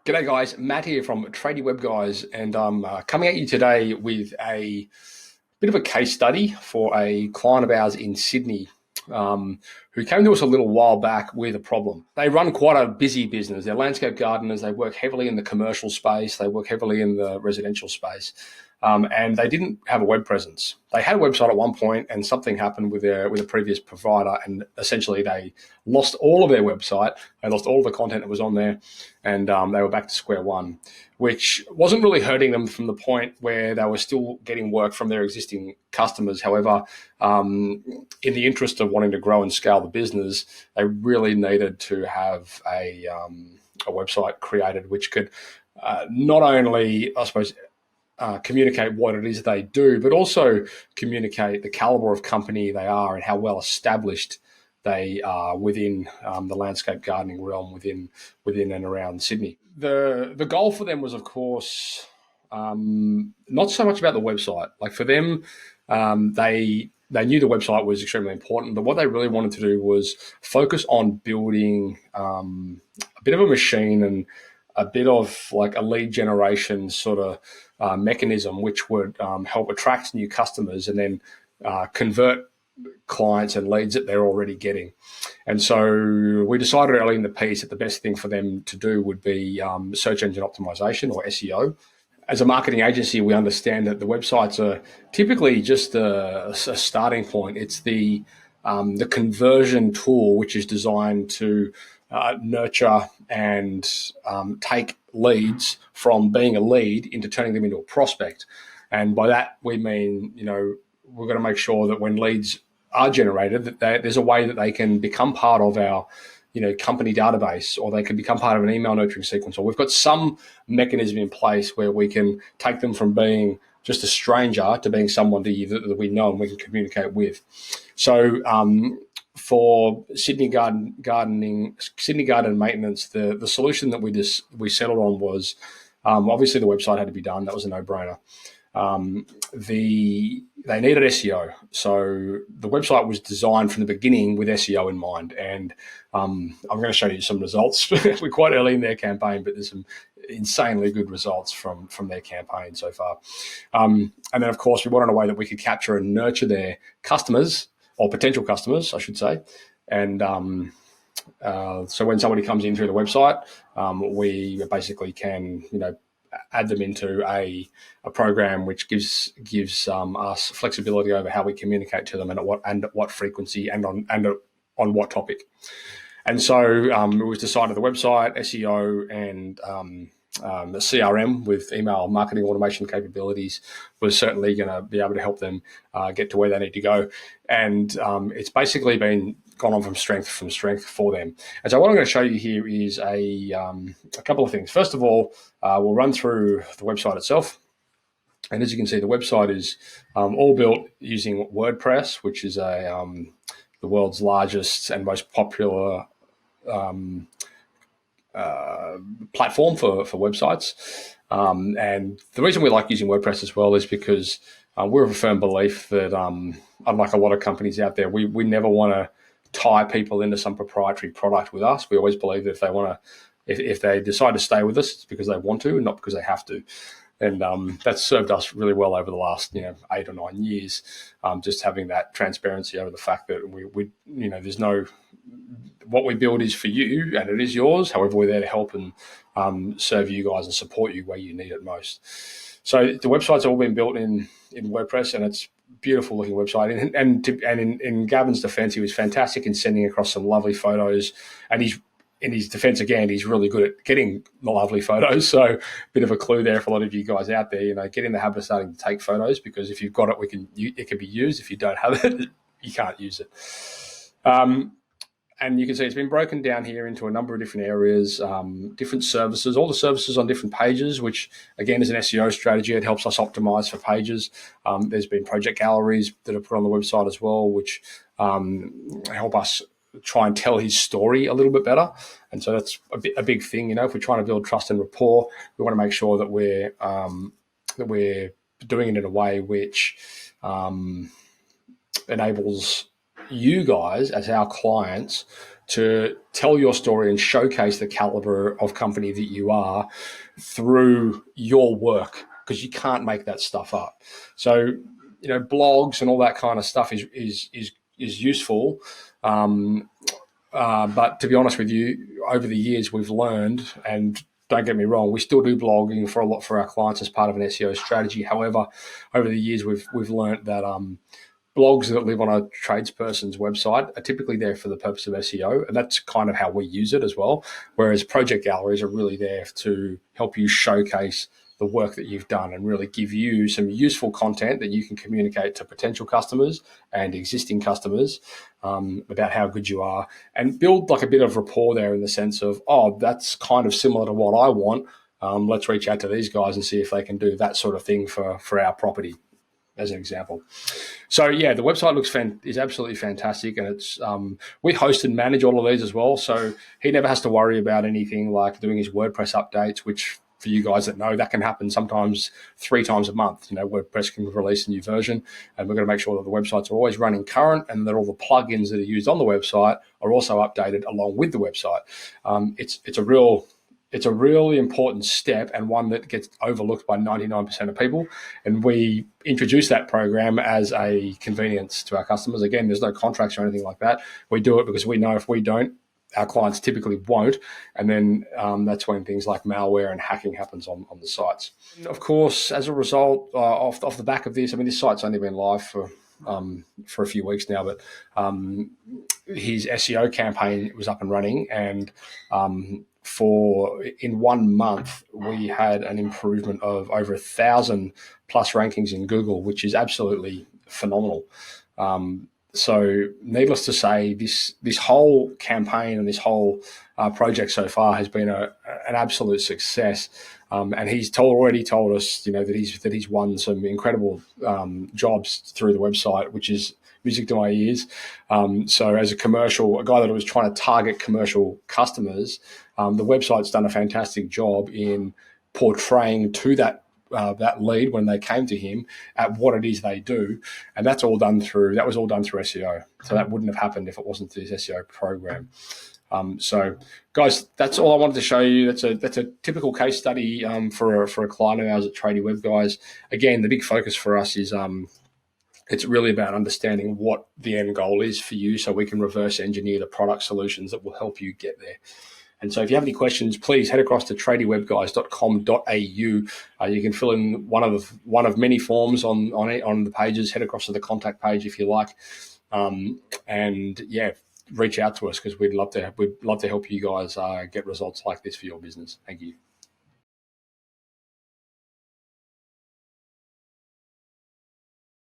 G'day guys, Matt here from Tradie Web Guys, and I'm coming at you today with a bit of a case study for a client of ours in Sydney who came to us a little while back with a problem. They run quite a busy business. They're landscape gardeners. They work heavily in the commercial space. They work heavily in the residential space. And they didn't have a web presence. They had a website at one point, and something happened with a previous provider, and essentially they lost all of their website. They lost all of the content that was on there, and they were back to square one, which wasn't really hurting them from the point where they were still getting work from their existing customers. However, in the interest of wanting to grow and scale the business, they really needed to have a website created which could not only, I suppose, communicate what it is they do, but also communicate the caliber of company they are and how well established they are within the landscape gardening realm within and around Sydney. The goal for them was, of course, not so much about the website. Like for them, they knew the website was extremely important, but what they really wanted to do was focus on building a bit of a machine and a bit of like a lead generation sort of mechanism, which would help attract new customers and then convert clients and leads that they're already getting. And so we decided early in the piece that the best thing for them to do would be search engine optimization, or SEO. As a marketing agency, we understand that the websites are typically just a starting point. It's the conversion tool which is designed to nurture and take leads from being a lead into turning them into a prospect. And by that, we mean, we're going to make sure that when leads are generated, that there's a way that they can become part of our company database, or they can become part of an email nurturing sequence, or we've got some mechanism in place where we can take them from being just a stranger to being someone that we know and we can communicate with. So for Sydney Garden Maintenance, the solution that we settled on was obviously the website had to be done. That was a no-brainer. They needed SEO, so the website was designed from the beginning with SEO in mind. And I'm going to show you some results. We're quite early in their campaign, but there's some insanely good results from their campaign so far. And then, of course, we wanted a way that we could capture and nurture their customers, or potential customers, I should say. And so when somebody comes in through the website, we basically can, add them into a program which gives us flexibility over how we communicate to them and at what frequency and on what topic. And so it was decided the website, SEO, and the CRM with email marketing automation capabilities was certainly going to be able to help them get to where they need to go. And it's basically gone on from strength for them. And so what I'm going to show you here is a couple of things. First of all, we'll run through the website itself. And as you can see, the website is all built using WordPress, which is the world's largest and most popular platform for websites. And the reason we like using WordPress as well is because we're of a firm belief that unlike a lot of companies out there, we never want to tie people into some proprietary product with us. We always believe that if they decide to stay with us, it's because they want to and not because they have to. And that's served us really well over the last 8 or 9 years, just having that transparency over the fact that we there's no, what we build is for you and it is yours. However, we're there to help and serve you guys and support you where you need it most. So the website's all been built in WordPress, and it's a beautiful looking website. And in Gavin's defense, he was fantastic in sending across some lovely photos, and in his defense, again, he's really good at getting the lovely photos. So a bit of a clue there for a lot of you guys out there, get in the habit of starting to take photos, because if you've got it, it can be used. If you don't have it, you can't use it. And you can see it's been broken down here into a number of different areas, different services, all the services on different pages, which again is an SEO strategy. It helps us optimize for pages. There's been project galleries that are put on the website as well, which help us try and tell his story a little bit better. And so that's a big thing. If we're trying to build trust and rapport, we want to make sure that we're doing it in a way which enables you guys as our clients to tell your story and showcase the caliber of company that you are through your work, because you can't make that stuff up. So, blogs and all that kind of stuff is useful. But to be honest with you, over the years we've learned, and don't get me wrong, we still do blogging for our clients as part of an SEO strategy. However, over the years we've learned that blogs that live on a tradesperson's website are typically there for the purpose of SEO, and that's kind of how we use it as well. Whereas project galleries are really there to help you showcase the work that you've done and really give you some useful content that you can communicate to potential customers and existing customers about how good you are, and build like a bit of rapport there in the sense of, oh, that's kind of similar to what I want. Let's reach out to these guys and see if they can do that sort of thing for our property, as an example. So yeah, the website is absolutely fantastic, and it's we host and manage all of these as well. So he never has to worry about anything like doing his WordPress updates, which for you guys that know, that can happen sometimes 3 times a month. WordPress can release a new version, and we're going to make sure that the websites are always running current and that all the plugins that are used on the website are also updated along with the website. It's a really important step, and one that gets overlooked by 99% of people. And we introduce that program as a convenience to our customers. Again, there's no contracts or anything like that. We do it because we know if we don't, our clients typically won't. And then that's when things like malware and hacking happens on the sites. And of course, as a result, off the back of this, this site's only been live for a few weeks now, but his SEO campaign was up and running, and in 1 month, we had an improvement of over 1,000 plus rankings in Google, which is absolutely phenomenal. So needless to say, this whole campaign and this whole project so far has been an absolute success. And he's already told us, that he's won some incredible jobs through the website, which is music to my ears. So as a guy that was trying to target commercial customers, the website's done a fantastic job in portraying to that lead when they came to him at what it is they do, and that was all done through SEO. So that wouldn't have happened if it wasn't through this SEO program. So, guys, that's all I wanted to show you. That's a typical case study for a client of ours at Tradie Web Guys. Again, the big focus for us is it's really about understanding what the end goal is for you, so we can reverse engineer the product solutions that will help you get there. And so if you have any questions, please head across to tradiewebguys.com.au. You can fill in one of many forms on the pages. Head across to the contact page if you like. And yeah, reach out to us, because we'd love to help you guys get results like this for your business. Thank you.